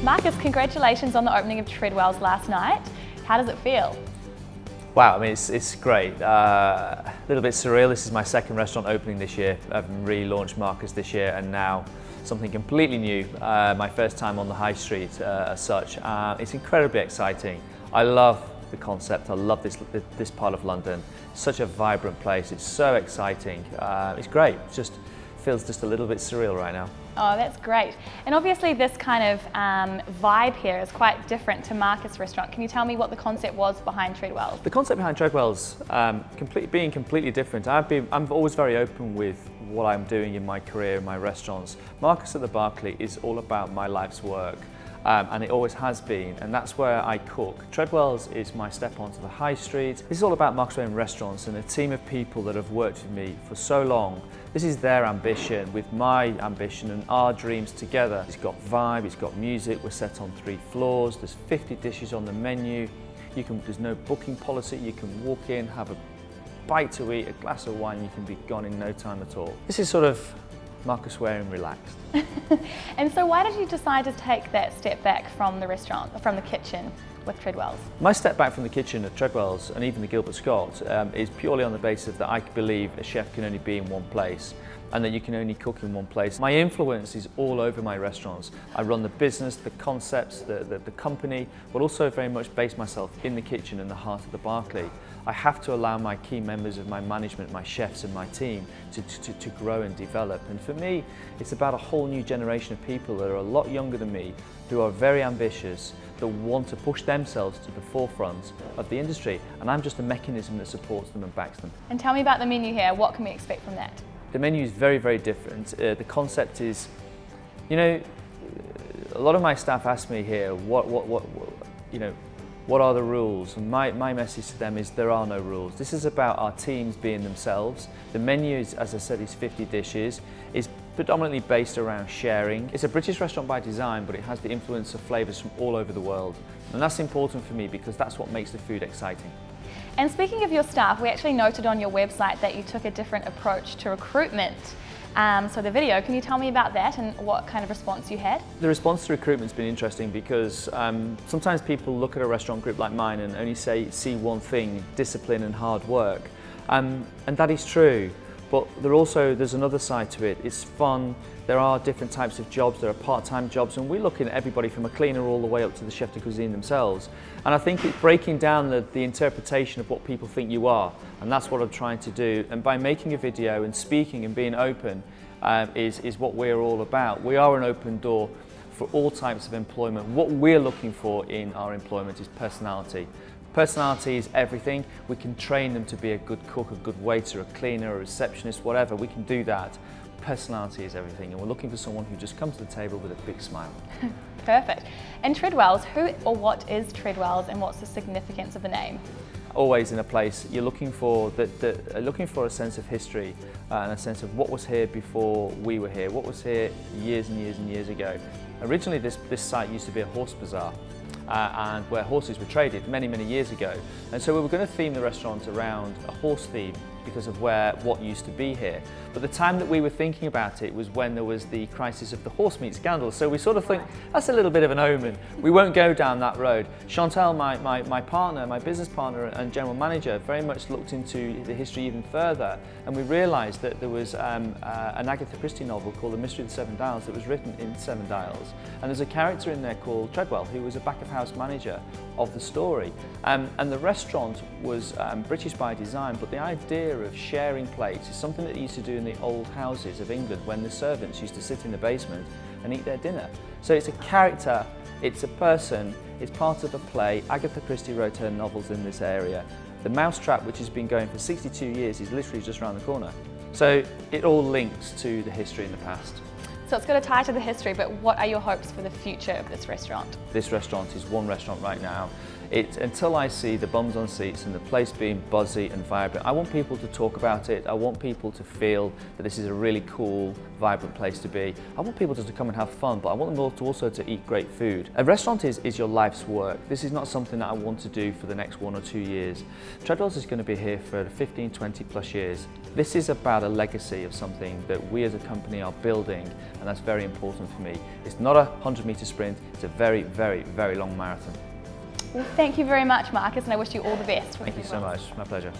Marcus, congratulations on the opening of Treadwell's last night. How does it feel? Wow, I mean, it's great. A little bit surreal. This is my second restaurant opening this year. I've relaunched Marcus this year, and now something completely new. My first time on the high street as such. It's incredibly exciting. I love the concept. I love this part of London. It's such a vibrant place. It's so exciting. It's great. It just feels just a little bit surreal right now. Oh, that's great. And obviously this kind of vibe here is quite different to Marcus Restaurant. Can you tell me what the concept was behind Treadwell's? The concept behind Treadwell's being completely different. I'm always very open with what I'm doing in my career, in my restaurants. Marcus at the Berkeley is all about my life's work. And it always has been, and that's where I cook. Treadwell's is my step onto the high street. This is all about Marcus Wareing Restaurants and a team of people that have worked with me for so long. This is their ambition with my ambition and our dreams together. It's got vibe, it's got music, we're set on 3 floors, there's 50 dishes on the menu. There's no booking policy, you can walk in, have a bite to eat, a glass of wine, you can be gone in no time at all. This is sort of Marcus Wareing relaxed. And so why did you decide to take that step back from the restaurant, from the kitchen with Treadwell's? My step back from the kitchen at Treadwell's and even the Gilbert Scott is purely on the basis that I believe a chef can only be in one place and that you can only cook in one place. My influence is all over my restaurants. I run the business, the concepts, the company, but also very much base myself in the kitchen in the heart of the Berkeley. I have to allow my key members of my management, my chefs and my team to grow and develop. And for me, it's about a whole new generation of people that are a lot younger than me, who are very ambitious, that want to push themselves to the forefront of the industry. And I'm just a mechanism that supports them and backs them. And tell me about the menu here. What can we expect from that? The menu is very, very different. The concept is, you know, a lot of my staff ask me here, what are the rules? And my message to them is there are no rules. This is about our teams being themselves. The menu is, as I said, is 50 dishes. It's predominantly based around sharing. It's a British restaurant by design, but it has the influence of flavours from all over the world. And that's important for me because that's what makes the food exciting. And speaking of your staff, we actually noted on your website that you took a different approach to recruitment. So the video, can you tell me about that and what kind of response you had? The response to recruitment's been interesting because sometimes people look at a restaurant group like mine and only see one thing, discipline and hard work. And that is true, but there's another side to it. It's fun, there are different types of jobs, there are part-time jobs, and we're looking at everybody from a cleaner all the way up to the chef de cuisine themselves. And I think it's breaking down the interpretation of what people think you are, and that's what I'm trying to do. And by making a video and speaking and being open is what we're all about. We are an open door for all types of employment. What we're looking for in our employment is personality. Personality is everything. We can train them to be a good cook, a good waiter, a cleaner, a receptionist, whatever. We can do that. Personality is everything, and we're looking for someone who just comes to the table with a big smile. Perfect. And Treadwell's, who or what is Treadwell's and what's the significance of the name? Always in a place, you're looking for a sense of history and a sense of what was here before we were here, what was here years and years and years ago. Originally this site used to be a horse bazaar. And where horses were traded many, many years ago. And so we were going to theme the restaurant around a horse theme because of what used to be here. But the time that we were thinking about it was when there was the crisis of the horse meat scandal. So we sort of think that's a little bit of an omen. We won't go down that road. Chantal, my partner, my business partner and general manager, very much looked into the history even further, and we realised that there was an Agatha Christie novel called The Mystery of the Seven Dials that was written in 7 dials. And there's a character in there called Treadwell, who was a back-of-house manager of the story. And the restaurant was British by design, but the idea of sharing plates is something that they used to do in the old houses of England when the servants used to sit in the basement and eat their dinner. So it's a character, it's a person, it's part of a play. Agatha Christie wrote her novels in this area. The Mousetrap, which has been going for 62 years, is literally just around the corner. So it all links to the history in the past. So it's got a tie to the history, but what are your hopes for the future of this restaurant? This restaurant is one restaurant right now. Until I see the bums on seats and the place being buzzy and vibrant, I want people to talk about it. I want people to feel that this is a really cool, vibrant place to be. I want people just to come and have fun, but I want them all to also to eat great food. A restaurant is your life's work. This is not something that I want to do for the next 1 or 2 years. Treadwells is going to be here for 15, 20 plus years. This is about a legacy of something that we as a company are building, and that's very important for me. It's not a 100-meter sprint, it's a very, very, very long marathon. Well, thank you very much, Marcus, and I wish you all the best. Thank you so much. My pleasure.